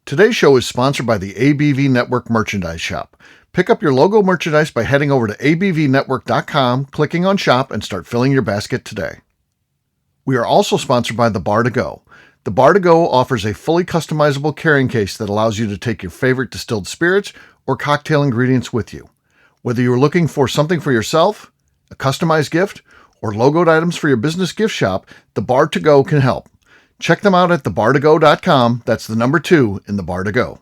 Today's show is sponsored by the ABV Network Merchandise Shop. Pick up your logo merchandise by heading over to abvnetwork.com, clicking on Shop, and start filling your basket today. We are also sponsored by the Bar to Go. The Bar to Go offers a fully customizable carrying case that allows you to take your favorite distilled spirits or cocktail ingredients with you. Whether you're looking for something for yourself, a customized gift, or logoed items for your business gift shop, the Bar to Go can help. Check them out at thebar2go.com. That's the number 2 in the Bar to Go.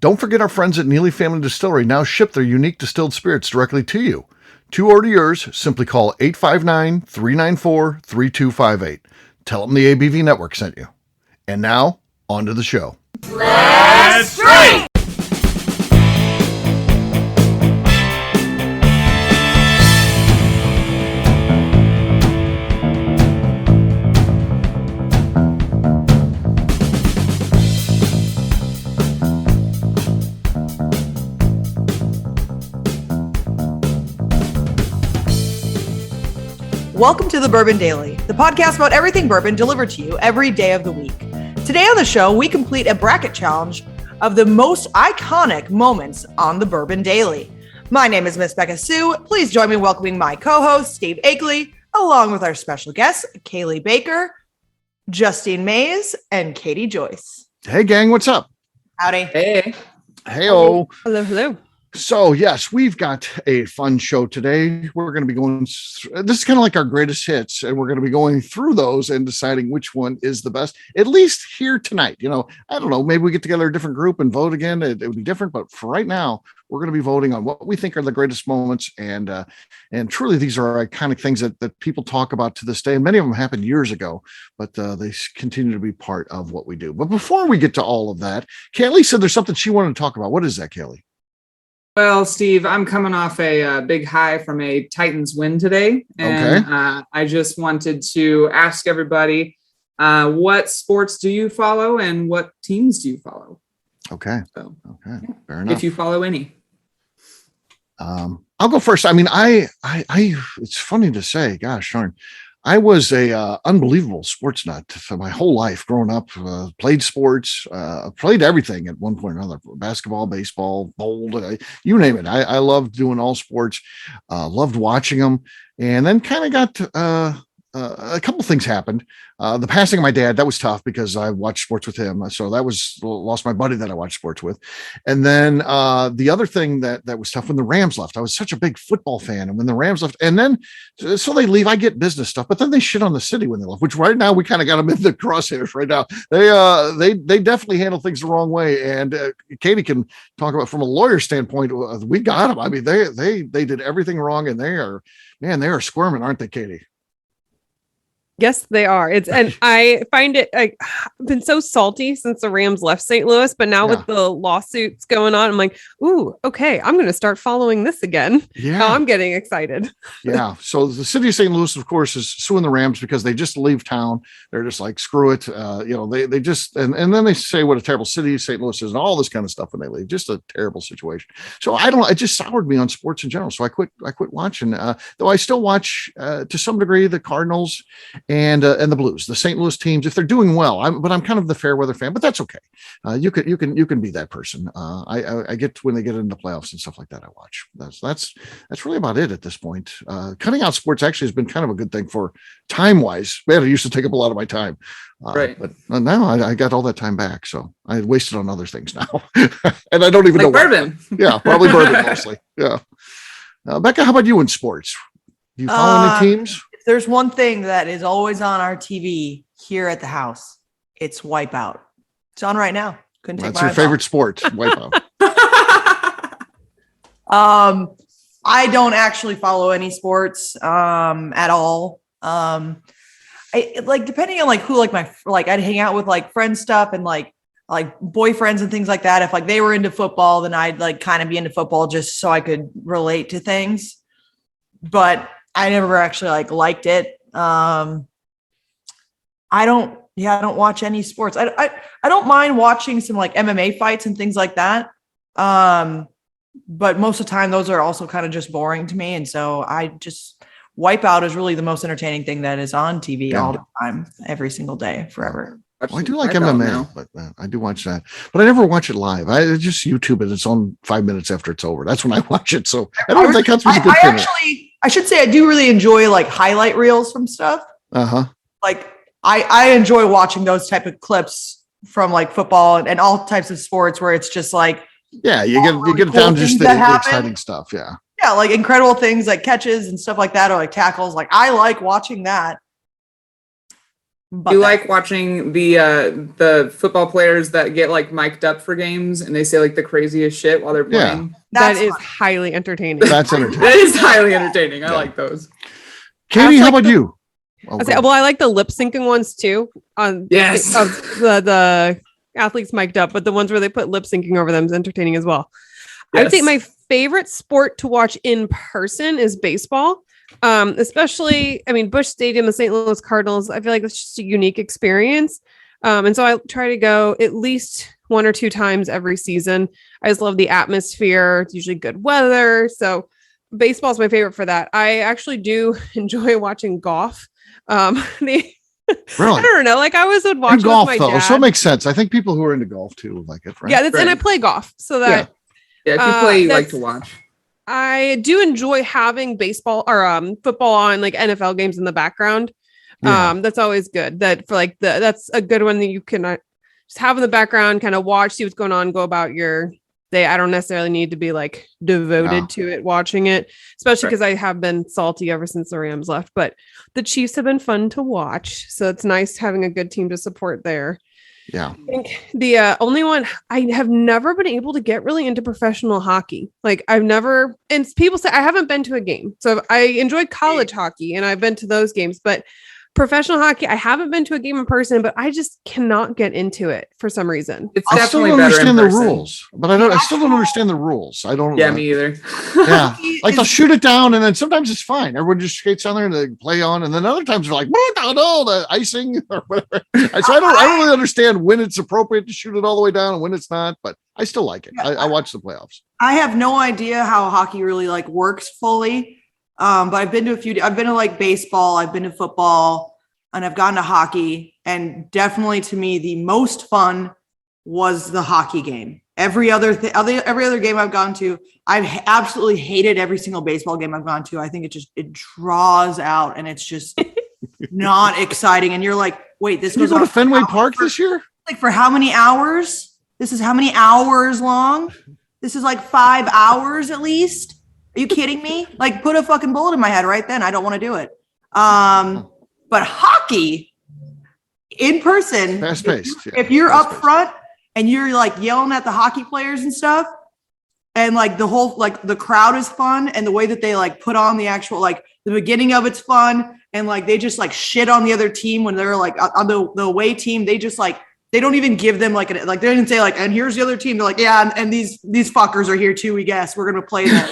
Don't forget our friends at Neely Family Distillery now ship their unique distilled spirits directly to you. To order yours, simply call 859-394-3258. Tell them the ABV Network sent you. And now, on to the show. Let's drink! Welcome to the Bourbon Daily, the podcast about everything bourbon delivered to you every day of the week. Today on the show, we complete a bracket challenge of the most iconic moments on the Bourbon Daily. My name is Miss Beka Sue. Please join me in welcoming my co-host, Steve Akeley, along with our special guests, Cailee Baker, Justine Mays, and Katie Joyce. Hey, gang, what's up? Howdy. Hey. Hey-o. Hello, hello. So, yes, we've got a fun show today. We're going to be going, this is kind of like our greatest hits, and we're going to be going through those and deciding which one is the best, at least here tonight. You know, I don't know, maybe we get together a different group and vote again. It would be different, but for right now, we're going to be voting on what we think are the greatest moments. And truly, these are iconic things that people talk about to this day. And many of them happened years ago, but they continue to be part of what we do. But before we get to all of that, Cailee said there's something she wanted to talk about. What is that, Cailee? Well, Steve, I'm coming off a big high from a Titans win today. And I just wanted to ask everybody, what sports do you follow and what teams do you follow? Okay. So, okay. Fair enough. If you follow any. I'll go first. I mean, I it's funny to say, gosh darn, I was a unbelievable sports nut for my whole life growing up. Played sports, played everything at one point or another: basketball, baseball, bowled, you name it. I loved doing all sports, loved watching them, and then kind of got a couple things happened. The passing of my dad, that was tough because I watched sports with him. So that was lost my buddy that I watched sports with. And then the other thing that was tough when the Rams left. I was such a big football fan. And when the Rams left, and then so they leave, I get business stuff, but then they shit on the city when they left, which right now we kind of got them in the crosshairs right now. They definitely handle things the wrong way. And Katie can talk about from a lawyer standpoint, we got them. I mean, they did everything wrong, and they are squirming, aren't they, Katie? Yes, they are. And I find it, I've been so salty since the Rams left St. Louis, but now with the lawsuits going on, I'm like, ooh, okay, I'm going to start following this again. Yeah. Now I'm getting excited. Yeah. So the city of St. Louis, of course, is suing the Rams because they just leave town. They're just like, screw it. They just, and then they say what a terrible city St. Louis is and all this kind of stuff when they leave. Just a terrible situation. So it just soured me on sports in general. So I quit watching, though I still watch to some degree the Cardinals and the Blues, the St. Louis teams, if they're doing well. But I'm kind of the fair weather fan, but that's okay. You can be that person. I get when they get into playoffs and stuff like that. I watch. That's really about it at this point. Cutting out sports actually has been kind of a good thing for time wise. Man, it used to take up a lot of my time. Right. But now I got all that time back. So I wasted on other things now. And I don't even know. Bourbon. Yeah, probably bourbon mostly. Yeah. Beka, how about you in sports? Do you follow any teams? There's one thing that is always on our TV here at the house. It's Wipeout. It's on right now. That's your favorite sport, Wipeout. I don't actually follow any sports at all. I like, depending on like who, I'd hang out with like friend stuff and like boyfriends and things like that. If like they were into football, then I'd like kind of be into football just so I could relate to things. But I never actually liked it. I don't watch any sports. I don't mind watching some like MMA fights and things like that. But most of the time those are also kind of just boring to me. And so Wipeout is really the most entertaining thing that is on TV all the time, every single day, forever. Well, I do like Wipeout MMA, now. but I do watch that. But I never watch it live. I just YouTube it. It's on 5 minutes after it's over. That's when I watch it. So I don't know if that counts as a good thing. I should say I do really enjoy like highlight reels from stuff. Like I enjoy watching those type of clips from like football and all types of sports where it's just like you get cool down just things the exciting stuff. Yeah, like incredible things like catches and stuff like that, or like tackles. Like I like watching that. But you like watching the football players that get like mic'd up for games and they say like the craziest shit while they're playing? That is highly entertaining. That's entertaining. That is highly entertaining. I like those. Katie, how about you? I like the lip syncing ones too. Yes. Of the athletes mic'd up, but the ones where they put lip syncing over them is entertaining as well. Yes. I would say my favorite sport to watch in person is baseball. Especially, Busch Stadium, the St. Louis Cardinals. I feel like it's just a unique experience. And so I try to go at least 1 or 2 times every season. I just love the atmosphere. It's usually good weather. So baseball is my favorite for that. I actually do enjoy watching golf. Really? I don't know. Like I always would watch golf with my though, dad. so it makes sense. I think people who are into golf too like it. Right? Yeah, and I play golf, so that if you play, you like to watch. I do enjoy having baseball or football on like NFL games in the background. That's always good. That for like that's a good one that you can just have in the background, kind of watch, see what's going on, go about your day. I don't necessarily need to be like devoted to it, watching it, especially because I have been salty ever since the Rams left. But the Chiefs have been fun to watch, so it's nice having a good team to support there. Yeah. I think the only one I have never been able to get really into professional hockey. Like I've never, and people say I haven't been to a game. So I enjoyed college hockey and I've been to those games, but professional hockey, I haven't been to a game in person, but I just cannot get into it for some reason. It's I still definitely don't better understand in the person. rules, but I still don't understand the rules. I don't. Yeah, me either. Yeah, like they'll shoot it down, and then sometimes it's fine. Everyone just skates on there and they play on, and then other times they're like, no, the icing or whatever. So I don't really understand when it's appropriate to shoot it all the way down and when it's not. But I still like it. I watch the playoffs. I have no idea how hockey really like works fully. But I've been to I've been to like baseball, I've been to football, and I've gone to hockey. And definitely to me, the most fun was the hockey game. Every other game I've gone to, I've absolutely hated every single baseball game I've gone to. I think it draws out and it's just not exciting. And you're like, wait, this Did you go to Fenway Park this year? Like for how many hours? This is how many hours long? This is like 5 hours at least. Are you kidding me? Like put a fucking bullet in my head right then. I don't want to do it. But hockey in person, fast paced. If you're up front and you're like yelling at the hockey players and stuff, and like the whole, like the crowd is fun, and the way that they like put on the actual, like the beginning of it's fun, and like they just like shit on the other team when they're like on the away team, they just like, they don't even give them like they didn't say like, and here's the other team. They're like, yeah, and these fuckers are here too, we guess. We're gonna play them.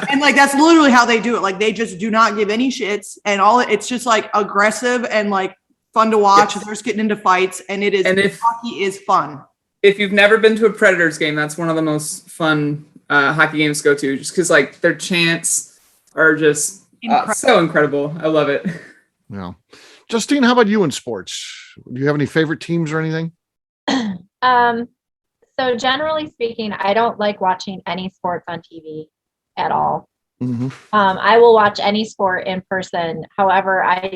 And like that's literally how they do it. Like they just do not give any shits, and it's just like aggressive and like fun to watch. Yes. They're just getting into fights, and it is. And hockey is fun. If you've never been to a Predators game, that's one of the most fun hockey games to go to, just because like their chants are just so incredible. I love it. Yeah, Justine, how about you in sports? Do you have any favorite teams or anything? So generally speaking, I don't like watching any sports on TV at all. Mm-hmm. I will watch any sport in person. However, I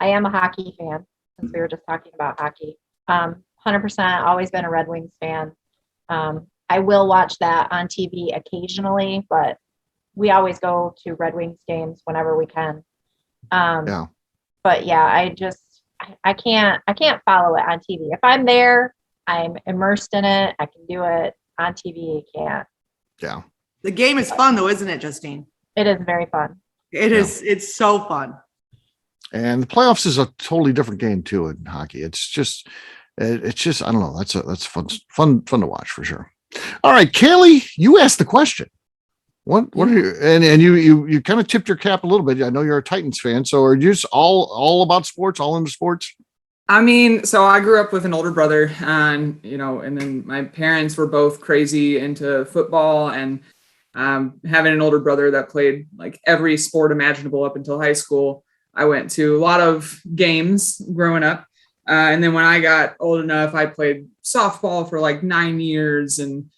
am a hockey fan, since we were just talking about hockey. 100% always been a Red Wings fan. I will watch that on TV occasionally, but we always go to Red Wings games whenever we can. But yeah, I can't follow it on TV. If I'm there, I'm immersed in it. I can do it. On TV, I can't. Yeah. The game is fun though, isn't it, Justine? It is very fun. It is. It's so fun. And the playoffs is a totally different game too in hockey. It's just I don't know. That's fun to watch for sure. All right, Cailee, you asked the question. What are you, and you kind of tipped your cap a little bit. I know you're a Titans fan, so are you just all about sports, all into sports? I mean, so I grew up with an older brother, and and then my parents were both crazy into football, and having an older brother that played like every sport imaginable up until high school. I went to a lot of games growing up, And then when I got old enough, I played softball for like 9 years and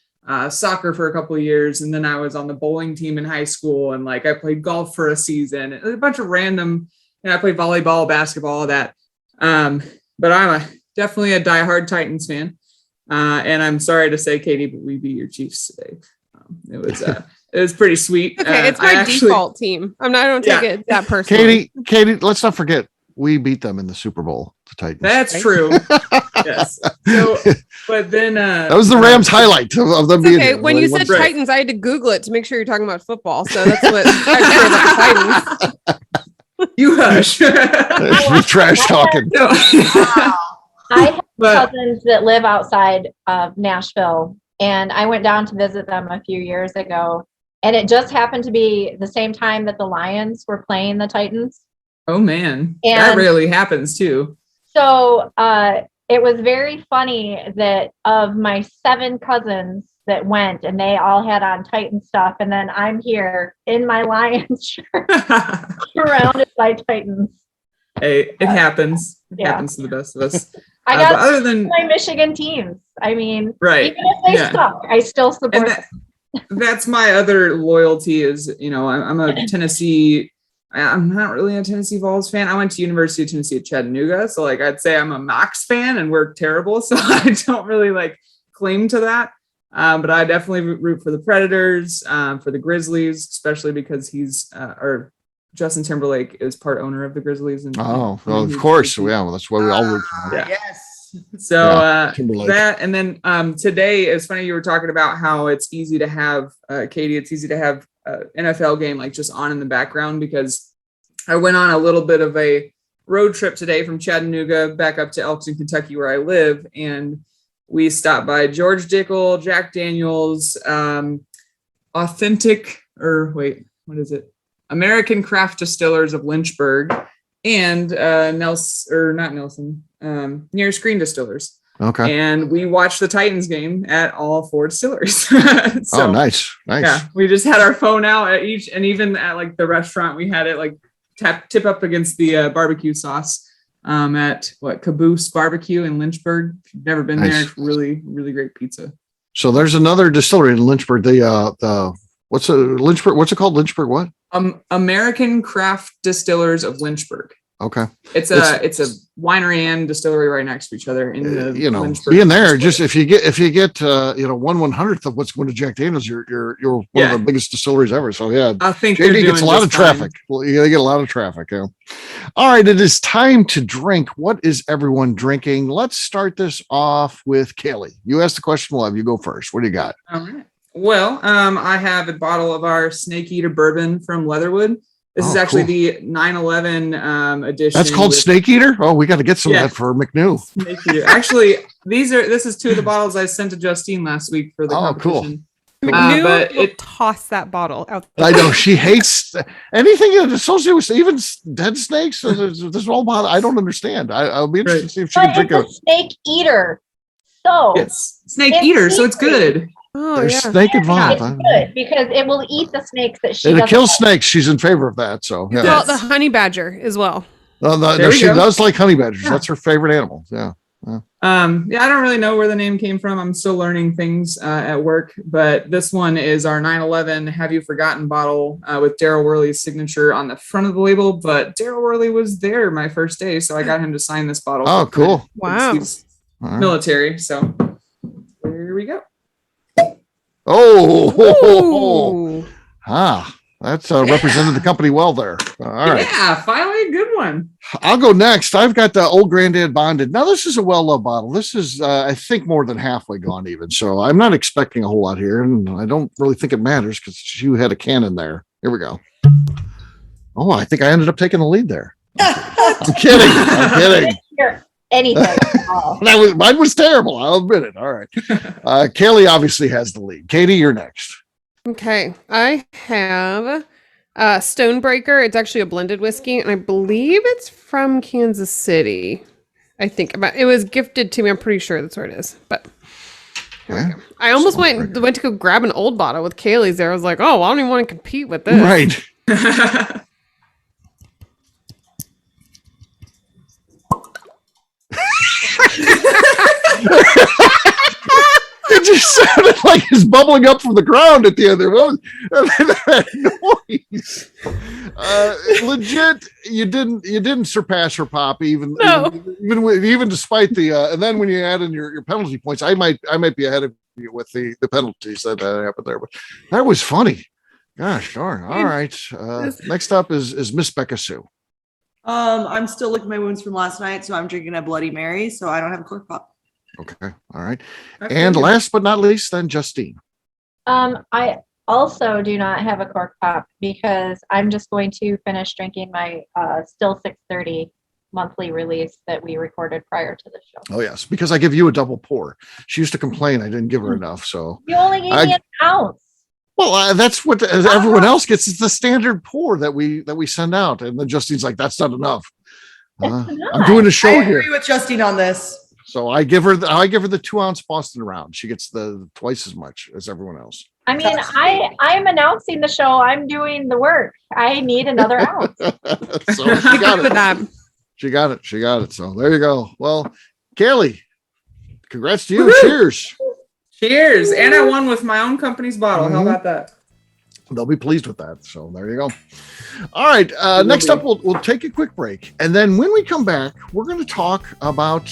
soccer for a couple of years. And then I was on the bowling team in high school. And like I played golf for a season, a bunch of random, and I played volleyball, basketball, all that. But I'm definitely a diehard Titans fan. And I'm sorry to say, Katie, but we beat your Chiefs today. It was pretty sweet. Okay, it's my default team. I don't take it that personally. Katie, let's not forget we beat them in the Super Bowl. The Titans. That's true. Yes. So, but then that was the Rams' highlight of them being. Okay, when you said Titans, I had to Google it to make sure you're talking about football. So that's what I say about the Titans. You hush. Trash talking. No. I have cousins that live outside of Nashville, and I went down to visit them a few years ago, and it just happened to be the same time that the Lions were playing the Titans. Oh man, And that rarely happens too. So it was very funny that of my 7 cousins that went, and they all had on Titan stuff, and then I'm here in my Lions shirt, surrounded by Titans. Hey, it happens. It Yeah. happens to the best of us. I But got other than my Michigan teams. I mean, right, even if they yeah. suck, I still support and them. that's my other loyalty is, I'm a Tennessee. I'm not really a Tennessee Vols fan. I went to University of Tennessee at Chattanooga. So like, I'd say I'm a Mox fan and we're terrible. So I don't really like claim to that. But I definitely root for the Predators, for the Grizzlies, especially because or Justin Timberlake is part owner of the Grizzlies. And well, of course. Yeah. Well, that's why we all root for them. Yeah. Yes. So Timberlake. that, and then today it's funny you were talking about how it's easy to have Katie. It's easy to have NFL game like just on in the background, because I went on a little bit of a road trip today from Chattanooga back up to Elkton, Kentucky, where I live, and we stopped by George Dickel, Jack Daniels, American Craft Distillers of Lynchburg, and Near Screen Distillers. Okay. And we watched the Titans game at all 4 distilleries. Oh, nice. Yeah, we just had our phone out at each, and even at like the restaurant, we had it like tip up against the barbecue sauce at Caboose Barbecue in Lynchburg. If you've never been there, it's really, really great pizza. So there's another distillery in Lynchburg. What's it called? Lynchburg what? American Craft Distillers of Lynchburg. Okay. It's a winery and distillery right next to each other in the Lynchburg being there, distillery. just if you get 1/100th of what's going to Jack Daniels, you're one of the biggest distilleries ever. So yeah, I think JD gets a lot of traffic. Well, they get a lot of traffic. Yeah. All right, it is time to drink. What is everyone drinking? Let's start this off with Cailee. You asked the question, love. You go first. What do you got? All right. Well, I have a bottle of our Snake Eater bourbon from Leatherwood. This is actually the 9/11 edition. That's called Snake Eater? Oh, we got to get some of that for McNew. Snake Eater. Actually, this is 2 of the bottles I sent to Justine last week for the competition. Cool. McNew will toss that bottle out. I know she hates anything associated with even dead snakes. This whole bottle, I don't understand. I'll be interested to see if she can drink a snake eater. So it's Snake Eater, so it's good. Oh, there's snake involved. It's good because it will eat the snakes that she. It kills snakes. She's in favor of that. So yeah. Well, the honey badger as well. She does like honey badgers. Yeah. That's her favorite animal. Yeah. I don't really know where the name came from. I'm still learning things at work, but this one is our 9/11 Have You Forgotten bottle with Daryl Worley's signature on the front of the label. But Daryl Worley was there my first day, so I got him to sign this bottle. Oh, cool! Wow. He's military, so here we go. Oh, that's represented the company well there. All right. Yeah, finally a good one. I'll go next. I've got the old Granddad Bonded. Now, this is a well-loved bottle. This is, I think, more than halfway gone even. So I'm not expecting a whole lot here, and I don't really think it matters because you had a can in there. Here we go. Oh, I think I ended up taking the lead there. I'm kidding. Anything. Mine was terrible. I'll admit it. All right. Cailee obviously has the lead. Katie, you're next. Okay. I have Stonebreaker. It's actually a blended whiskey, and I believe it's from Kansas City. I think it was gifted to me. I'm pretty sure that's where it is. But I almost went to go grab an old bottle with Kaylee's there. I was like, oh, I don't even want to compete with this. Right. just sounded like it's bubbling up from the ground at the end there. What was that noise? Legit, you didn't surpass her, Pop. Even despite the and then when you add in your penalty points, I might be ahead of you with the penalties that happened there. But that was funny. Gosh darn. All right. Next up is Miss Beka Sue. I'm still licking my wounds from last night, so I'm drinking a Bloody Mary, so I don't have a cork pop. Okay. All right. And last but not least, then Justine. I also do not have a cork pop because I'm just going to finish drinking my Still 630 monthly release that we recorded prior to the show. Oh yes, because I give you a double pour. She used to complain I didn't give her enough, so you only gave me an ounce. Well, that's what everyone else gets. It's the standard pour that we send out, and then Justine's like, "That's not enough." I'm doing a show I here. agree with Justine on this. So I give her the 2 ounce Boston round. She gets the twice as much as everyone else. I mean, I'm announcing the show. I'm doing the work. I need another ounce. So she got it. She got it. So there you go. Well, Cailee, congrats to you. Woo-hoo! Cheers. Cheers. And I won with my own company's bottle. How about that? They'll be pleased with that. So there you go. All right. Next up, we'll take a quick break. And then when we come back, we're going to talk about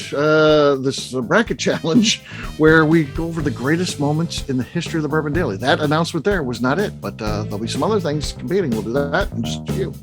this bracket challenge where we go over the greatest moments in the history of the Bourbon Daily. That announcement there was not it, but there'll be some other things competing. We'll do that in just a few.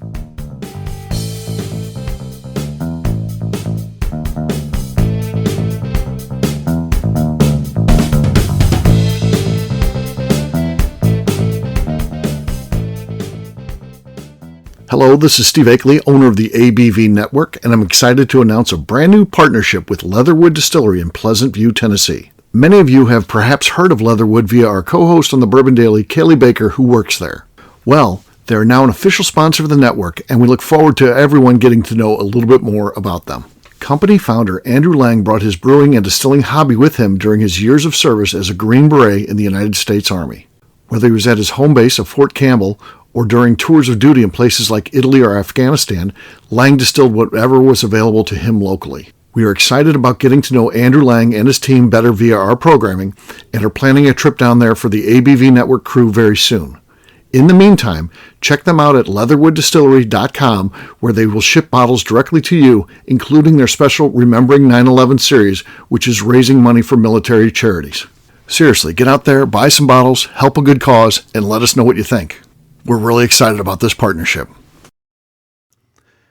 Hello, this is Steve Akeley, owner of the ABV Network, and I'm excited to announce a brand new partnership with Leatherwood Distillery in Pleasant View, Tennessee. Many of you have perhaps heard of Leatherwood via our co-host on the Bourbon Daily, Cailee Baker, who works there. Well, they're now an official sponsor of the network, and we look forward to everyone getting to know a little bit more about them. Company founder Andrew Lang brought his brewing and distilling hobby with him during his years of service as a Green Beret in the United States Army. Whether he was at his home base of Fort Campbell or during tours of duty in places like Italy or Afghanistan, Lang distilled whatever was available to him locally. We are excited about getting to know Andrew Lang and his team better via our programming and are planning a trip down there for the ABV Network crew very soon. In the meantime, check them out at leatherwooddistillery.com, where they will ship bottles directly to you, including their special Remembering 9/11 series, which is raising money for military charities. Seriously, get out there, buy some bottles, help a good cause, and let us know what you think. We're really excited about this partnership.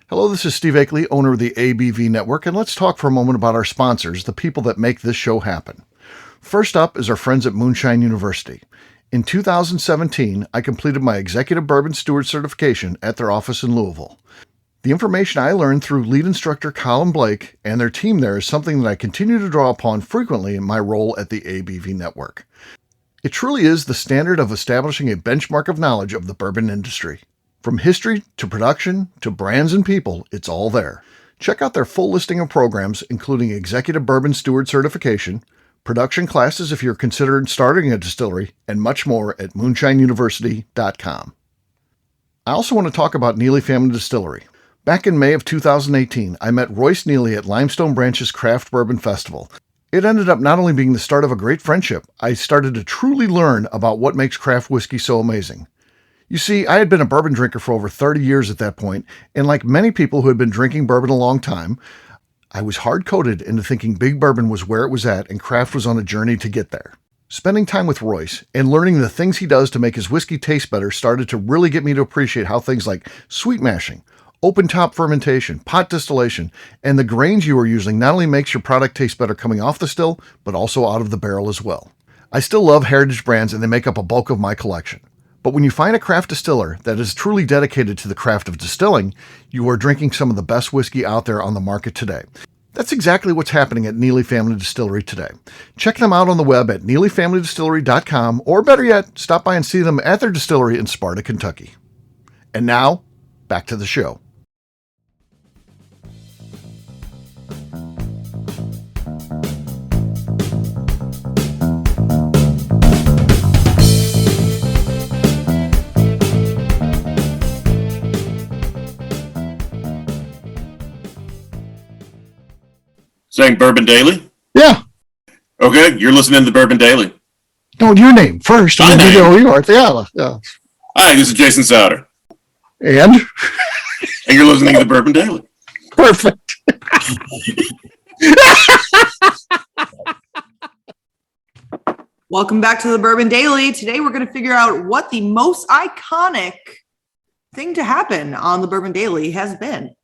Hello, this is Steve Akeley, owner of the ABV Network, and let's talk for a moment about our sponsors, the people that make this show happen. First up is our friends at Moonshine University. In 2017, I completed my Executive Bourbon Steward certification at their office in Louisville. The information I learned through lead instructor Colin Blake and their team there is something that I continue to draw upon frequently in my role at the ABV Network. It truly is the standard of establishing a benchmark of knowledge of the bourbon industry. From history to production to brands and people, it's all there. Check out their full listing of programs, including Executive Bourbon Steward certification, production classes if you're considering starting a distillery, and much more at moonshineuniversity.com. I also want to talk about Neely Family Distillery. Back in May of 2018, I met Royce Neely at Limestone Branch's Craft Bourbon Festival. It ended up not only being the start of a great friendship, I started to truly learn about what makes craft whiskey so amazing. You see, I had been a bourbon drinker for over 30 years at that point, and like many people who had been drinking bourbon a long time, I was hard-coded into thinking big bourbon was where it was at and craft was on a journey to get there. Spending time with Royce and learning the things he does to make his whiskey taste better started to really get me to appreciate how things like sweet mashing, open top fermentation, pot distillation, and the grains you are using not only makes your product taste better coming off the still, but also out of the barrel as well. I still love heritage brands and they make up a bulk of my collection. But when you find a craft distiller that is truly dedicated to the craft of distilling, you are drinking some of the best whiskey out there on the market today. That's exactly what's happening at Neely Family Distillery today. Check them out on the web at neelyfamilydistillery.com, or better yet, stop by and see them at their distillery in Sparta, Kentucky. And now, back to the show. Saying Bourbon Daily? Yeah. Okay, you're listening to Bourbon Daily. No, your name first. My name. You are. Yeah. Hi, this is Jason Souter, And and you're listening to the Bourbon Daily. perfect. Welcome back to the Bourbon Daily. Today we're going to figure out what the most iconic thing to happen on the Bourbon Daily has been.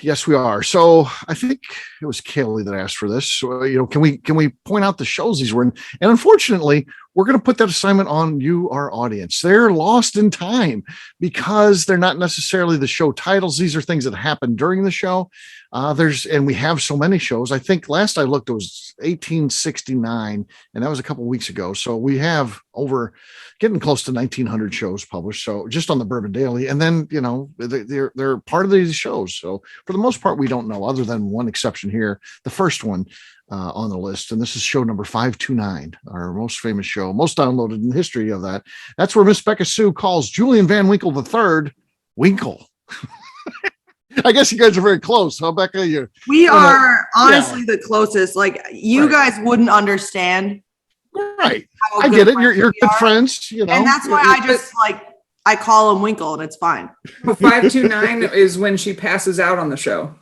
Yes, we are. So I think it was Cailee that asked for this. So, can we point out the shows these were in? And unfortunately, we're going to put that assignment on you, our audience. They're lost in time because they're not necessarily the show titles. These are things that happen during the show. And we have so many shows. I think last I looked, it was 1869, and that was a couple of weeks ago. So we have getting close to 1900 shows published. So just on the Bourbon Daily, and then they're part of these shows. So for the most part, we don't know, other than one exception here, the first one on the list, and this is show number 529, our most famous show, most downloaded in the history of that. That's where Miss Beka Sue calls Julian Van Winkle III Winkle. I guess you guys are very close, huh, Beka? We are honestly the closest. Like, you guys wouldn't understand. Right. I get it. You're good friends, And that's why I call him Winkle, and it's fine. 529 is when she passes out on the show.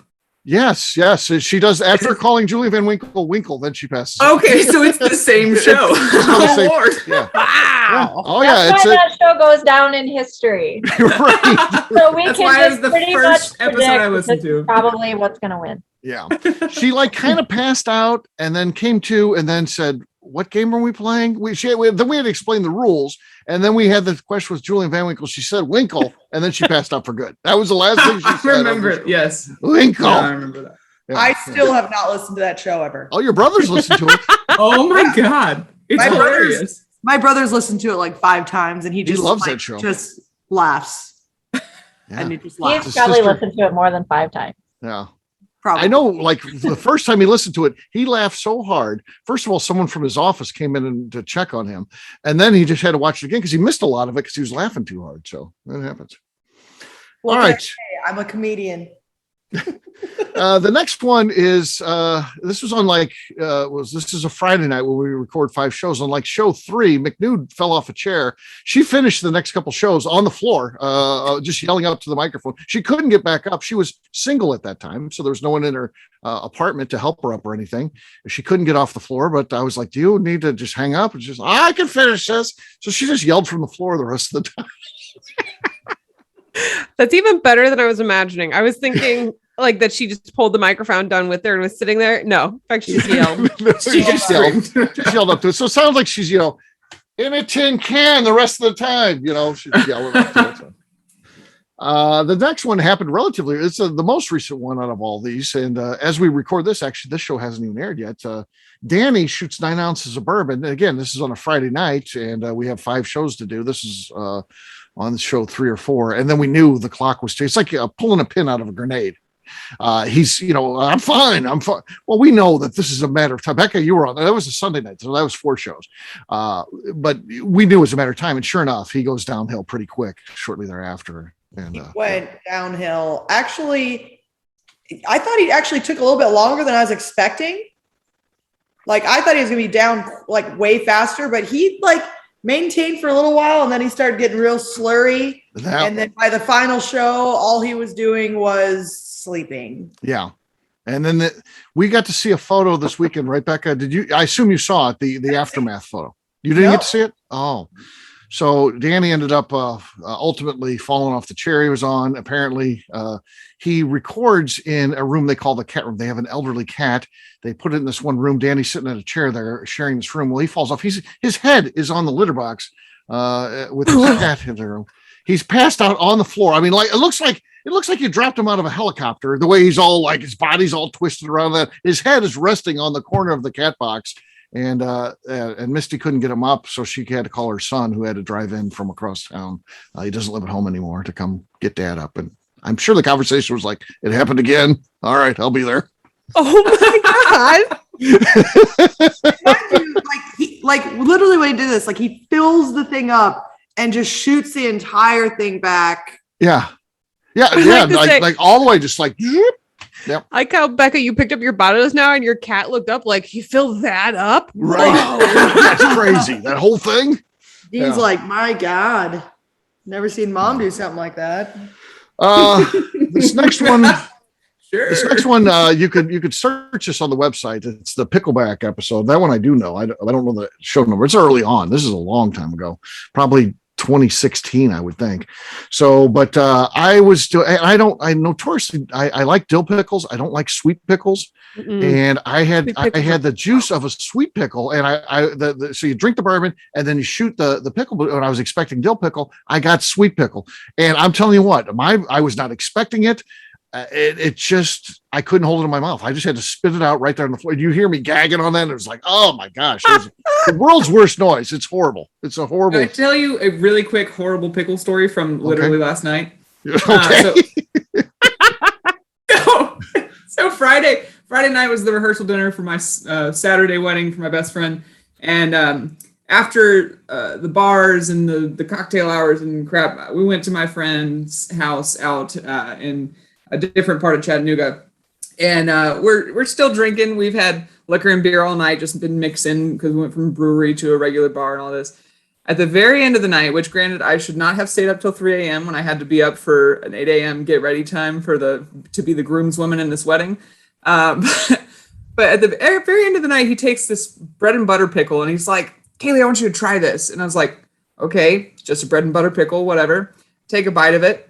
Yes. She does. After calling Julian Van Winkle, then she passes. Okay, so it's the same show. Oh, Lord. Yeah. Wow. Oh, That's why that show goes down in history. Right. So we That's can why it was just the pretty first much episode I predict listened this is to. probably what's going to win. Yeah. She kind of passed out and then came to and then said, what game are we playing? Then we had to explain the rules. And then we had the question with Julian Van Winkle. She said Winkle, and then she passed out for good. That was the last thing she said. I remember it. Yes. Winkle. Yeah, I remember that. Yeah. I still have not listened to that show ever. Oh, your brothers listen to it. Oh my God. It's My hilarious. My brother's listened to it like 5 times, and he just loves that show. Just laughs. Yeah. And he just laughs. He's probably listened to it more than 5 times. Yeah. Probably. I know, like the first time he listened to it, he laughed so hard. First of all, someone from his office came in to check on him. And then he just had to watch it again because he missed a lot of it because he was laughing too hard. So that happens. Well, all right. hey, I'm a comedian. The next one is this was on this is a Friday night where we record 5 shows. On show 3, MacLeod fell off a chair. She finished the next couple shows on the floor, just yelling up to the microphone. She couldn't get back up. She was single at that time, so there was no one in her apartment to help her up or anything. She couldn't get off the floor, but I was like, do you need to just hang up? And she's I can finish this. So she just yelled from the floor the rest of the time. That's even better than I was imagining. I was thinking that she just pulled the microphone down with her and was sitting there. No, in fact, she just yelled. She just yelled up to it. So it sounds like she's, in a tin can the rest of the time, she's yelling up to it. The next one happened relatively, it's the most recent one out of all these. And as we record this, actually, this show hasn't even aired yet. Danny shoots 9 ounces of bourbon. And again, this is on a Friday night, and we have 5 shows to do. This is on the show 3 or 4. And then we knew the clock was changed. It's like pulling a pin out of a grenade. He's, I'm fine. Well, we know that this is a matter of time. Beka, you were on, that was a Sunday night. So that was 4 shows. But we knew it was a matter of time. And sure enough, he goes downhill pretty quick shortly thereafter. And went downhill. Actually, I thought he actually took a little bit longer than I was expecting. I thought he was going to be down way faster, but he maintained for a little while, and then he started getting real slurry. And then by the final show, all he was doing was sleeping. Yeah. And then we got to see a photo this weekend, right, Beka? I assume you saw it, the aftermath photo. You didn't get to see it? Oh. So Danny ended up ultimately falling off the chair he was on. Apparently, he records in a room they call the cat room. They have an elderly cat. They put it in this one room. Danny's sitting at a chair there sharing this room. Well, he falls off. His head is on the litter box with his cat in the room. He's passed out on the floor. I mean, it looks like you dropped him out of a helicopter. The way he's all his body's all twisted around that. His head is resting on the corner of the cat box. And Misty couldn't get him up, so she had to call her son, who had to drive in from across town. He doesn't live at home anymore, to come get Dad up. And I'm sure the conversation was like, "It happened again. All right, I'll be there." Oh my God! Literally, when he did this, he fills the thing up and just shoots the entire thing back. Yeah. All the way, just Yep. I like how, Beka, you picked up your bottles now and your cat looked up you filled that up? Right. crazy. That whole thing. Dean's Yeah. like, my God, never seen mom do something like that. This next one. Sure. This next one, you could search this on the website. It's the Pickleback episode. That one I do know. I don't know the show number. It's early on. This is a long time ago, probably 2016, I would think. So, but I notoriously I like dill pickles. I don't like sweet pickles. And I had the juice of a sweet pickle, and so you drink the bourbon and then you shoot the pickle. But when I was expecting dill pickle, I got sweet pickle, and I'm telling you what, I was not expecting it. It just, I couldn't hold it in my mouth. I just had to spit it out right there on the floor. You hear me gagging on that? And it was like, oh my gosh, it was the world's worst noise. It's horrible. It's a horrible. Can I tell you a really quick horrible pickle story from literally last night? Okay. So Friday night was the rehearsal dinner for my Saturday wedding for my best friend, and after the bars and the cocktail hours and crap, we went to my friend's house out in a different part of Chattanooga, and we're still drinking. We've had liquor and beer all night, just been mixing because we went from a brewery to a regular bar and all this. At the very end of the night, which granted I should not have stayed up till 3 a.m. when I had to be up for an 8 a.m. get ready time to be the groomswoman in this wedding. But at the very end of the night, he takes this bread and butter pickle and he's like, Cailee, I want you to try this. And I was like, okay, it's just a bread and butter pickle, whatever. Take a bite of it.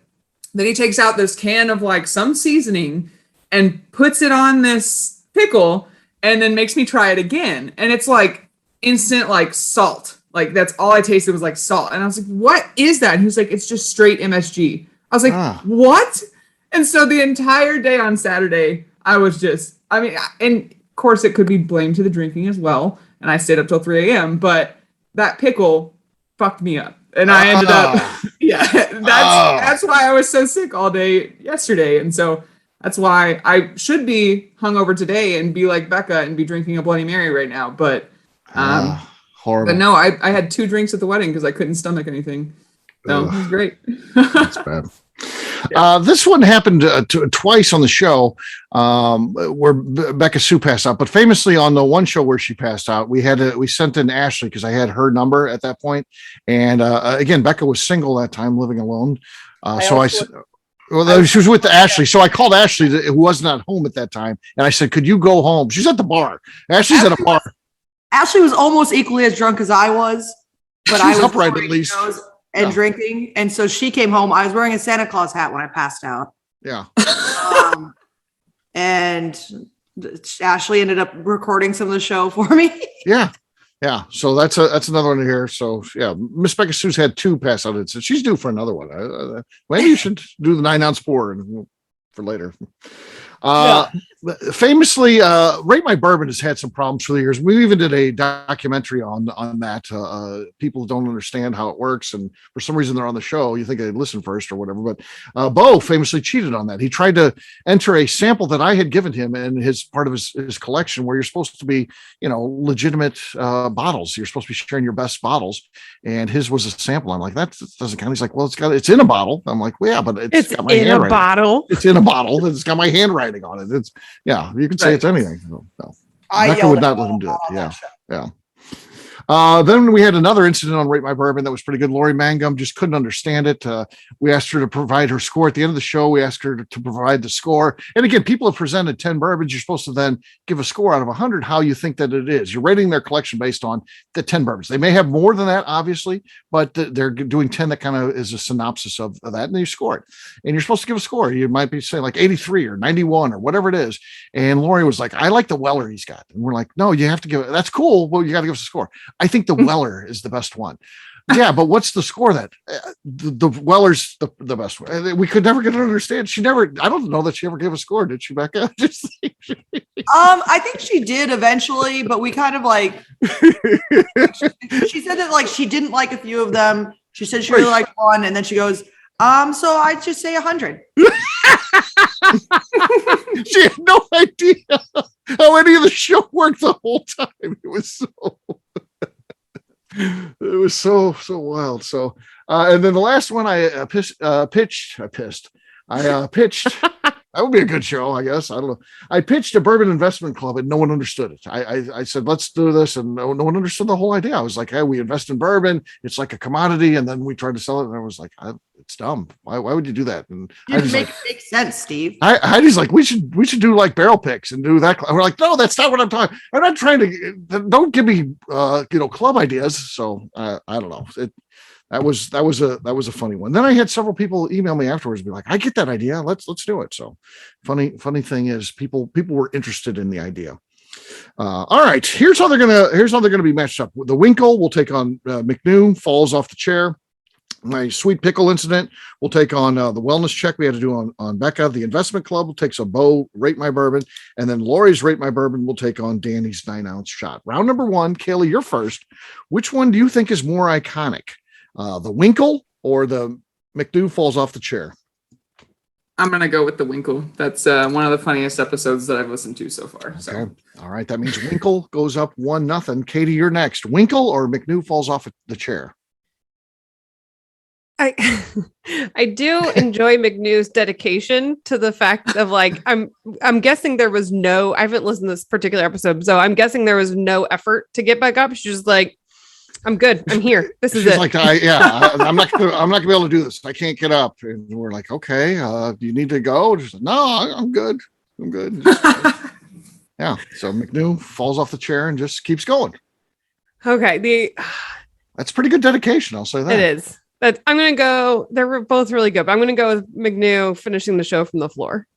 Then he takes out this can of like some seasoning and puts it on this pickle and then makes me try it again. And it's like instant like salt. Like that's all I tasted was like salt. And I was like, what is that? And he was like, it's just straight MSG. I was like, what? And so the entire day on Saturday, I was just, and of course it could be blamed to the drinking as well. And I stayed up till 3 a.m. But that pickle fucked me up. And I ended up, that's why I was so sick all day yesterday. And so that's why I should be hungover today and be like Beka and be drinking a Bloody Mary right now. But, horrible. But no, I had 2 drinks at the wedding because I couldn't stomach anything. So it was great. That's bad. This one happened twice on the show where Beka Sue passed out, but famously on the one show where she passed out, we sent in Ashley because I had her number at that point. And again, Beka was single that time, living alone. She was with Ashley. So I called Ashley, who wasn't at home at that time. And I said, could you go home? She's at the bar. Ashley's at a bar. Ashley was almost equally as drunk as I was, but I was upright at least. And drinking. And so she came home. I was wearing a Santa Claus hat when I passed out. Yeah. And Ashley ended up recording some of the show for me. Yeah. Yeah. So that's another one here. So yeah, Miss Beka Sue's had 2 pass out. So she's due for another one. Maybe you should do the 9-ounce pour for later. Famously, Rate My Bourbon has had some problems for the years. We even did a documentary on that. People don't understand how it works, and for some reason they're on the show. You think they'd listen first or whatever, but Bo famously cheated on that. He tried to enter a sample that I had given him in his part of his collection, where you're supposed to be, legitimate bottles. You're supposed to be sharing your best bottles, and his was a sample. I'm like, that doesn't count. He's like, well, it's in a bottle. I'm like, well, yeah, but it's got my in a handwriting. bottle. It's in a bottle. It's got my handwriting on it. You can say it's anything. No. Beka would not let him do it. Yeah. Then we had another incident on Rate My Bourbon that was pretty good. Lori Mangum just couldn't understand it. We asked her to provide her score at the end of the show. We asked her to provide the score. And again, people have presented 10 bourbons. You're supposed to then give a score out of 100 how you think that it is. You're rating their collection based on the 10 bourbons. They may have more than that, obviously, but they're doing 10 that kind of is a synopsis of that, and then you score it. And you're supposed to give a score. You might be saying like 83 or 91 or whatever it is. And Lori was like, I like the Weller he's got. And we're like, no, you have to give it. That's cool. Well, you got to give us a score. I think the Weller is the best one. Yeah, but what's the score that the Weller's the best one? We could never get her to understand. I don't know that she ever gave a score, did she, Beka? I think she did eventually, but we kind of like, she said that like she didn't like a few of them. She said she really liked one, and then she goes, so I'd just say 100. She had no idea how any of the show worked the whole time. It was so wild. So, and then the last one I pitched That would be a good show, I guess. I don't know. I pitched a bourbon investment club and no one understood it. I said, let's do this. And no one understood the whole idea. I was like, hey, we invest in bourbon. It's like a commodity. And then we tried to sell it. And I was like, it's dumb. Why would you do that? And It makes sense, Steve. Heidi's like, we should do like barrel picks and do that. We're like, no, that's not what I'm talking. I'm not trying to, don't give me, club ideas. So I don't know. That was a funny one. Then I had several people email me afterwards and be like, I get that idea. Let's do it. So funny thing is people were interested in the idea. All right. Here's how they're gonna be matched up. The Winkle will take on McNew, falls off the chair. My sweet pickle incident will take on the wellness check we had to do on Beka. The investment club takes a Bo, rate my bourbon, and then Lori's rate my bourbon will take on Danny's 9-ounce shot. Round number 1, Cailee, you're first. Which one do you think is more iconic? The Winkle or the McNew falls off the chair? I'm going to go with the Winkle. That's one of the funniest episodes that I've listened to so far. So. Okay. All right. That means Winkle goes up 1-0. Katie, you're next. Winkle or McNew falls off the chair? I do enjoy McNew's dedication to the fact of like, I'm guessing there was I haven't listened to this particular episode, so I'm guessing there was no effort to get back up. She's just like, I'm good. I'm here. This is it. Like, I'm not gonna be able to do this. I can't get up. And we're like, okay, do you need to go? She's like, no, I'm good. I'm good. Yeah. So McNew falls off the chair and just keeps going. Okay. That's pretty good dedication. I'll say that. It is. But I'm gonna go. They're both really good. But I'm gonna go with McNew finishing the show from the floor.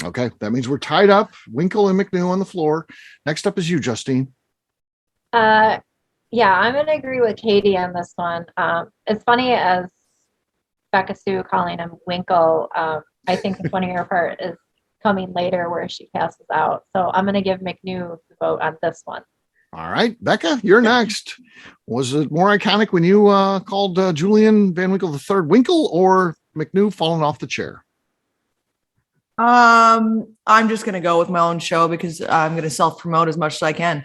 Okay. That means we're tied up. Winkle and McNew on the floor. Next up is you, Justine. Yeah, I'm going to agree with Katie on this one. It's funny as Beka Sue calling him Winkle. I think the funnier part is coming later where she passes out. So I'm going to give McNew the vote on this one. All right, Beka, you're next. Was it more iconic when you called Julian Van Winkle III Winkle or McNew falling off the chair? I'm just going to go with my own show because I'm going to self-promote as much as I can.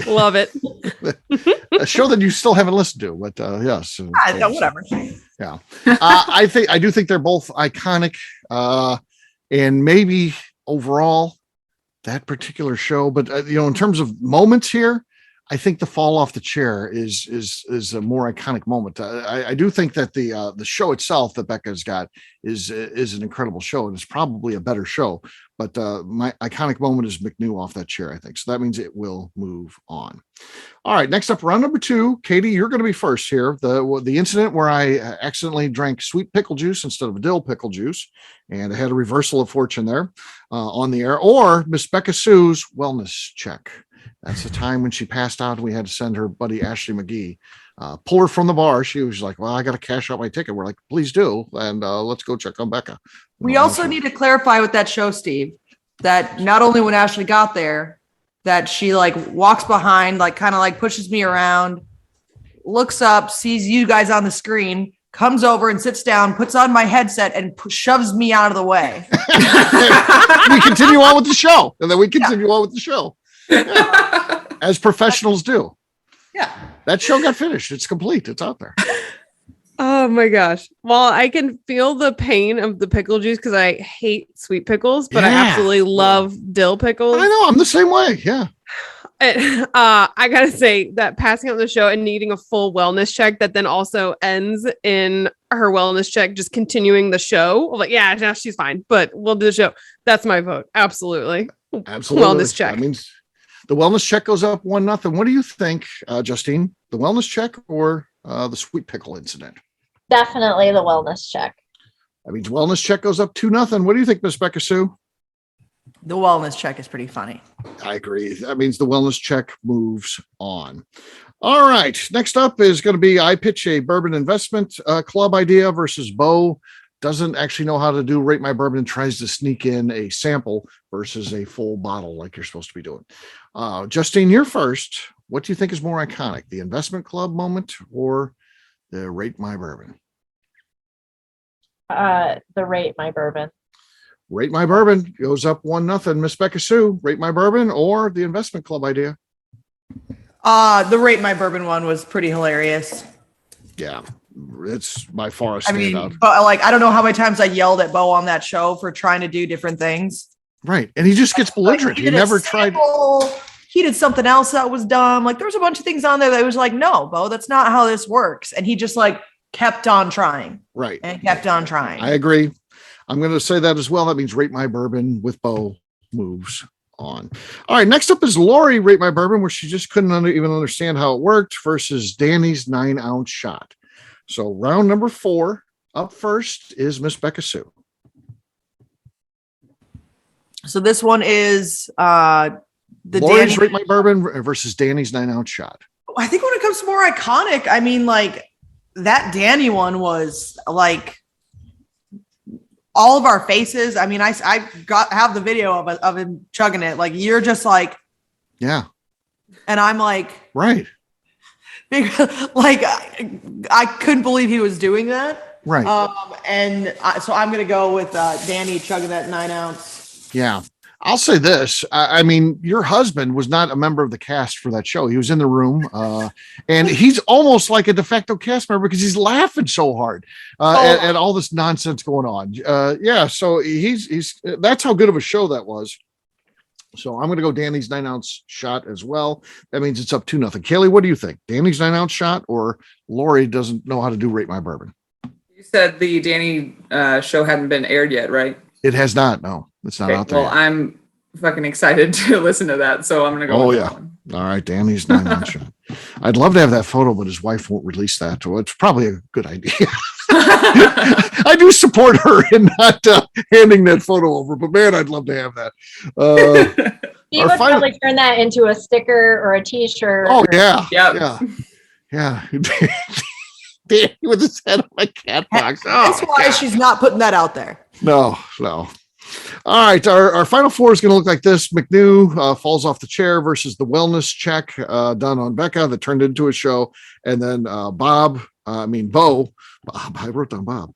Love it. A show that you still haven't listened to, but yes. Whatever. Yeah. I do think they're both iconic. And maybe overall that particular show, but in terms of moments here, I think the fall off the chair is a more iconic moment. I do think that the show itself that Beka's got is an incredible show, and it's probably a better show. But my iconic moment is McNew off that chair, I think. So that means it will move on. All right, next up, round number 2. Katie, you're going to be first here. The incident where I accidentally drank sweet pickle juice instead of dill pickle juice, and I had a reversal of fortune there on the air, or Miss Beka Sue's wellness check. That's the time when she passed out and we had to send her buddy Ashley McGee, pull her from the bar. She was like, well, I got to cash out my ticket. We're like, please do. And let's go check on Beka. We also need to clarify with that show, Steve, that not only when Ashley got there, that she like walks behind, like kind of like pushes me around, looks up, sees you guys on the screen, comes over and sits down, puts on my headset and shoves me out of the way. We continue on with the show. And then we continue on with the show. Yeah. As professionals do. Yeah. That show got finished. It's complete. It's out there. Oh my gosh. Well, I can feel the pain of the pickle juice because I hate sweet pickles, but I absolutely love dill pickles. I know. I'm the same way. Yeah. I gotta say that passing out the show and needing a full wellness check that then also ends in her wellness check, just continuing the show. Like, yeah, no, she's fine, but we'll do the show. That's my vote. Absolutely. Wellness check. That means the wellness check goes up 1-0. What do you think, Justine? The wellness check or the sweet pickle incident? Definitely the wellness check. That means wellness check goes up 2-0. What do you think, Miss Beka Sue? The wellness check is pretty funny. I agree. That means the wellness check moves on. All right. Next up is going to be I pitch a bourbon investment club idea versus Bo doesn't actually know how to do rate my bourbon and tries to sneak in a sample versus a full bottle like you're supposed to be doing. Justine, you're first. What do you think is more iconic, the investment club moment or the rate my bourbon? The rate my bourbon. Rate my bourbon goes up 1-0. Miss Beka Sue, rate my bourbon or the investment club idea? The rate my bourbon one was pretty hilarious. Yeah. it's by far a I standout. mean, but like, I don't know how many times I yelled at Bo on that show for trying to do different things. Right. And he just gets belligerent. Like, he did a never tried. sample, He did something else that was dumb. Like there was a bunch of things on there that was like, no, Bo, that's not how this works. And he just like kept on trying. Right. And kept on trying. I agree. I'm going to say that as well. That means Rate My Bourbon with Bo moves on. All right. Next up is Lori Rate My Bourbon, where she just couldn't even understand how it worked, versus Danny's 9-ounce shot. So round number 4, up first is Miss Beka Sue. So this one is the Lori's Danny. Rate My Bourbon versus Danny's 9-ounce shot. I think when it comes to more iconic, I mean, like that Danny one was like all of our faces. I mean, I have the video of him chugging it. Like you're just like, Yeah. and I'm like, Right. like I couldn't believe he was doing that. Right. So I'm gonna go with Danny chugging that 9-ounce. Yeah. I'll say this. I mean, your husband was not a member of the cast for that show. He was in the room, and he's almost like a de facto cast member because he's laughing so hard at all this nonsense going on. Yeah, so he's that's how good of a show that was. So I'm going to go Danny's 9-ounce shot as well. That means it's up 2-0. Cailee, what do you think? Danny's 9-ounce shot or Lori doesn't know how to do Rate My Bourbon? You said the Danny show hadn't been aired yet, right? It has not. No, it's not out there. Well, Yet. I'm fucking excited to listen to that, so I'm gonna go. Oh with yeah. that one. All right, Danny's 9-ounce shot. I'd love to have that photo, but his wife won't release that. So it's probably a good idea. I do support her in not handing that photo over, but man, I'd love to have that. He would probably turn that into a sticker or a T-shirt. Oh yeah, Yep. yeah. Danny with his head on my cat box. Oh, That's why she's not putting that out there. No. All right, our final 4 is going to look like this. McNew falls off the chair versus the wellness check done on Beka that turned into a show. And then Bo, I wrote down Bob.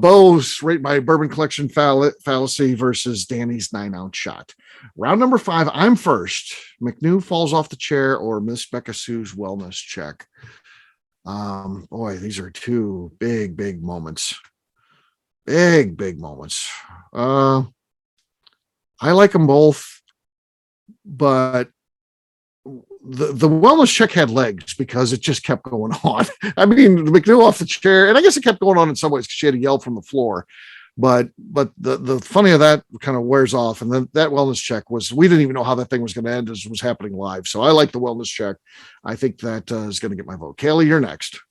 Bo's Rate My Bourbon Collection fallacy versus Danny's 9-ounce shot. Round number 5, I'm first. McNew falls off the chair or Miss Beka Sue's wellness check. Boy, these are 2 big moments. Big moments. I like them both, but the wellness check had legs because it just kept going on. I mean, McNew off the chair, and I guess it kept going on in some ways because she had to yell from the floor. But the funny of that kind of wears off, and then that wellness check was, we didn't even know how that thing was going to end as it was happening live. So I like the wellness check. I think that is going to get my vote. Cailee, you're next.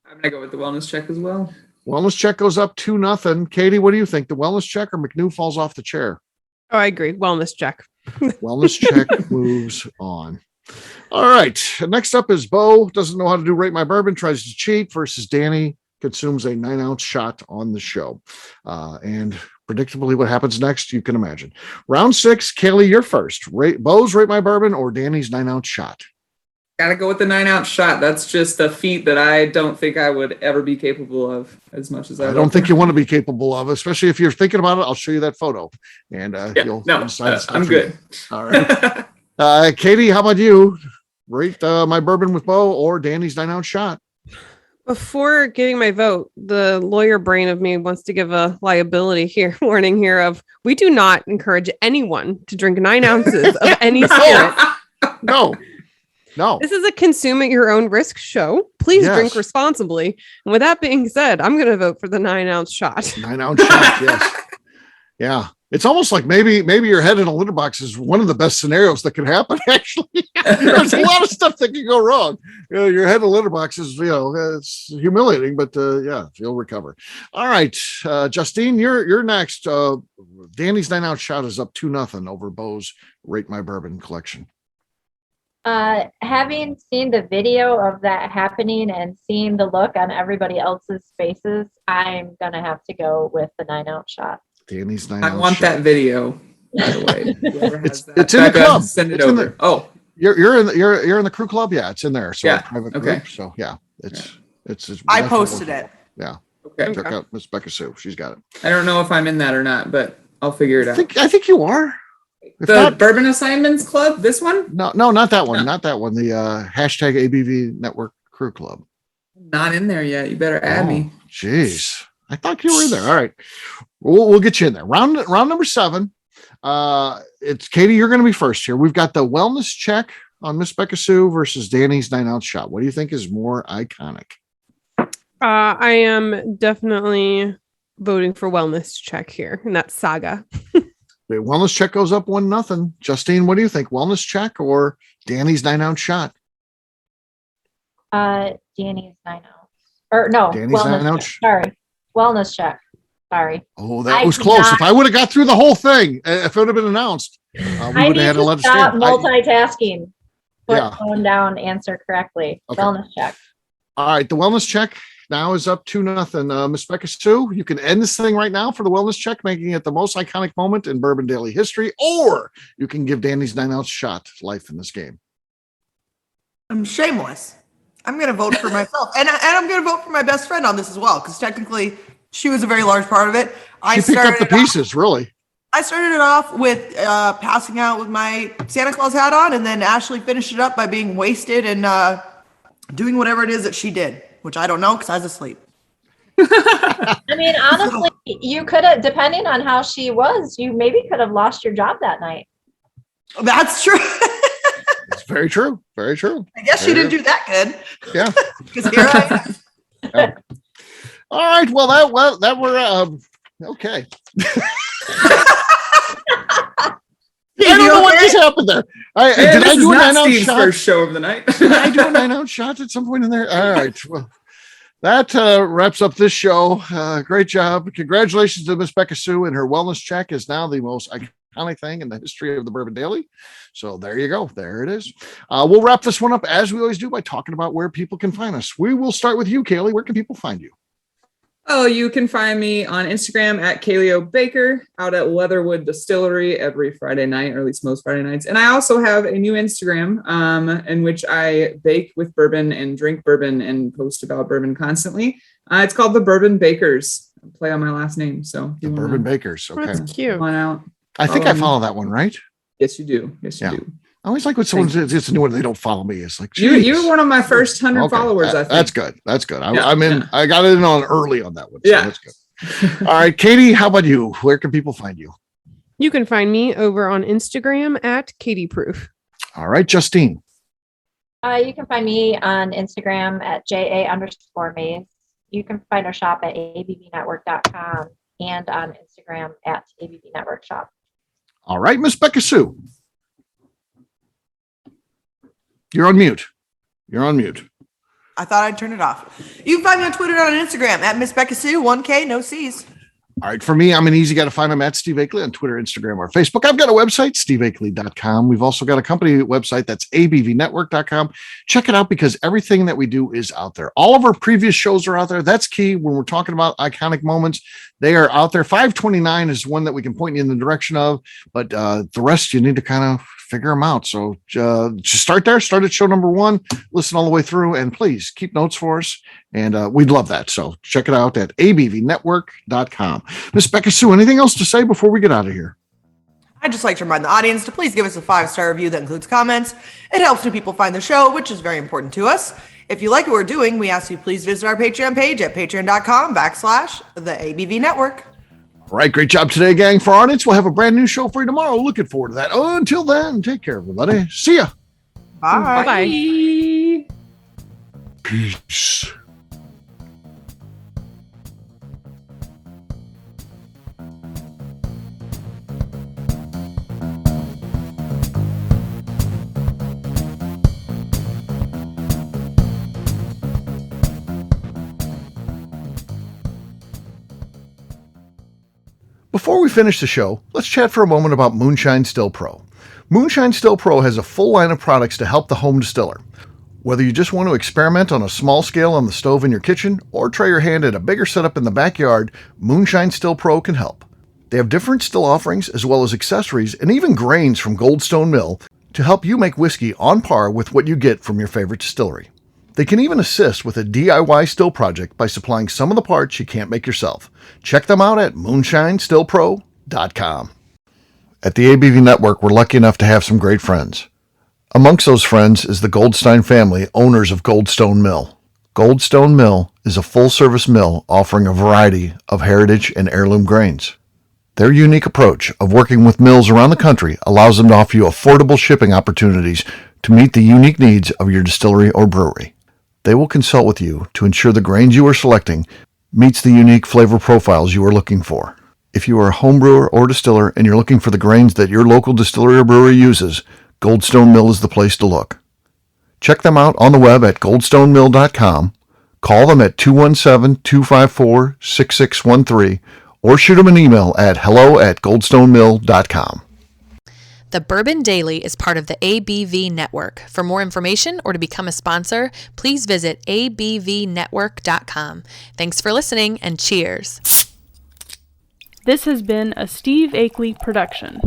I'm gonna go with the wellness check as well. Wellness check goes up 2-0. Katie, what do you think? The wellness check or McNew falls off the chair? Oh, I agree. Wellness check. Wellness check moves on. All right. Next up is Bo. Doesn't know how to do Rate My Bourbon. Tries to cheat versus Danny. Consumes a 9-ounce shot on the show. And predictably what happens next, you can imagine. Round 6, Cailee, you're first. Bo's Rate My Bourbon or Danny's 9-ounce shot? Gotta go with the 9-ounce shot. That's just a feat that I don't think I would ever be capable of as much as I don't think you want to be capable of, especially if you're thinking about it. I'll show you that photo and you'll decide. I'm good. All right. Katie, how about you? Rate My Bourbon with Bo or Danny's 9-ounce shot? Before giving my vote, the lawyer brain of me wants to give a liability warning here of, we do not encourage anyone to drink 9 ounces of any spirit. No. This is a consume at your own risk show. Please drink responsibly. And with that being said, I'm going to vote for the 9-ounce shot. 9-ounce shot, yes. Yeah. It's almost like maybe your head in a litter box is one of the best scenarios that could happen, actually. There's a lot of stuff that can go wrong. Your head in a litter box is, it's humiliating, but you'll recover. All right. Justine, you're next. Danny's 9-ounce shot is up 2-0 over Bo's Rate My Bourbon collection. Having seen the video of that happening and seeing the look on everybody else's faces, I'm gonna have to go with the 9-ounce shot. Danny's 9-ounce. I want shot. That video. By the way, it's in the club. Send it over. You're in the crew club. Yeah, it's in there. So private group. So it's. I posted it. Yeah. Okay. Check out Miss Beka Sue. She's got it. I don't know if I'm in that or not, but I'll figure it out. I think you are. The Bourbon Assignments Club, this one? No, not that one. Not that one. The hashtag ABV Network Crew Club. Not in there yet. You better add me. Jeez. I thought you were in there. All right. We'll get you in there. Round number 7. It's Katie, you're going to be first here. We've got the wellness check on Miss Beka Sue versus Danny's 9-ounce shot. What do you think is more iconic? I am definitely voting for wellness check here in that saga. The wellness check goes up 1-0. Justine, what do you think? Wellness check or Danny's 9-ounce shot? Danny's 9-ounce. Or no, Danny's wellness 9-ounce. check. Sorry. Wellness check. Sorry. Oh, that was close. If I would have got through the whole thing, if it would have been announced, we I would need have had to let to it stop stand. multitasking. Put Yeah. phone down, answer correctly. Okay. Wellness check. All right, the wellness check now is up 2-0. Miss Beka Sue, you can end this thing right now for the wellness check, making it the most iconic moment in Bourbon Daily history, or you can give Danny's 9-ounce shot life in this game. I'm shameless. I'm going to vote for myself. And I'm going to vote for my best friend on this as well, because technically she was a very large part of it. She picked up the pieces, really. I started it off with passing out with my Santa Claus hat on, and then Ashley finished it up by being wasted and doing whatever it is that she did, which I don't know because I was asleep. I mean, honestly, you could have, depending on how she was, you maybe could have lost your job that night. That's true. It's very true. Very true. I guess she didn't do that good. Yeah. Because here I am. Yeah. All right. Well, that were okay. I don't know what just happened there. Did I do a 9-ounce shot? First show of the night. Did I do a 9-ounce shot at some point in there? All right. Well, that wraps up this show. Great job. Congratulations to Miss Beka Sue, and her wellness check is now the most iconic thing in the history of the Bourbon Daily. So there you go. There it is. We'll wrap this one up as we always do by talking about where people can find us. We will start with you, Cailee. Where can people find you? Oh, you can find me on Instagram at Cailee Baker, out at Leatherwood Distillery every Friday night, or at least most Friday nights. And I also have a new Instagram in which I bake with bourbon and drink bourbon and post about bourbon constantly. It's called The Bourbon Bakers. I play on my last name. So The Bourbon Bakers. Okay. That's cute. Come on out. I think I follow that one, right? Yes, you do. Yes, you Yeah. do. I always like when someone says it's a new one, they don't follow me. It's like, You were one of my first 100 okay. followers, I think. That's good. That's good. Yeah, I'm in. yeah. I got in on early on that one. So Yeah. that's good. All right, Katie, how about you? Where can people find you? You can find me over on Instagram at Katie Proof. All right, Justine. You can find me on Instagram at JA_Maze. You can find our shop at abvnetwork.com and on Instagram at abvnetworkshop. All right, Miss Beka Sue. You're on mute. You're on mute. I thought I'd turn it off. You can find me on Twitter and on Instagram at Miss Beka Sue, 1K, no C's. All right, for me, I'm an easy guy to find. I'm at Steve Akeley on Twitter, Instagram, or Facebook. I've got a website, steveakeley.com. We've also got a company website that's abvnetwork.com. Check it out because everything that we do is out there. All of our previous shows are out there. That's key when we're talking about iconic moments. They are out there. 529 is one that we can point you in the direction of, but the rest you need to kind of figure them out. So just start there, start at show number 1, listen all the way through, and please keep notes for us. And we'd love that. So check it out at abvnetwork.com. Miss Beka Sue, anything else to say before we get out of here? I'd just like to remind the audience to please give us a 5-star review that includes comments. It helps new people find the show, which is very important to us. If you like what we're doing, we ask you please visit our Patreon page at patreon.com/the ABV Network. All right, great job today, gang. For our audience, we'll have a brand new show for you tomorrow. Looking forward to that. Until then, take care, everybody. See ya. Bye. Bye. Peace. Before we finish the show, let's chat for a moment about Moonshine Still Pro. Moonshine Still Pro has a full line of products to help the home distiller. Whether you just want to experiment on a small scale on the stove in your kitchen or try your hand at a bigger setup in the backyard, Moonshine Still Pro can help. They have different still offerings as well as accessories and even grains from Goldstone Mill to help you make whiskey on par with what you get from your favorite distillery. They can even assist with a DIY still project by supplying some of the parts you can't make yourself. Check them out at moonshinestillpro.com. At the ABV Network, we're lucky enough to have some great friends. Amongst those friends is the Goldstein family, owners of Goldstone Mill. Goldstone Mill is a full-service mill offering a variety of heritage and heirloom grains. Their unique approach of working with mills around the country allows them to offer you affordable shipping opportunities to meet the unique needs of your distillery or brewery. They will consult with you to ensure the grains you are selecting meets the unique flavor profiles you are looking for. If you are a home brewer or distiller and you're looking for the grains that your local distillery or brewery uses, Goldstone Mill is the place to look. Check them out on the web at goldstonemill.com, call them at 217-254-6613, or shoot them an email at hello@goldstonemill.com. The Bourbon Daily is part of the ABV Network. For more information or to become a sponsor, please visit abvnetwork.com. Thanks for listening and cheers. This has been a Steve Akeley production.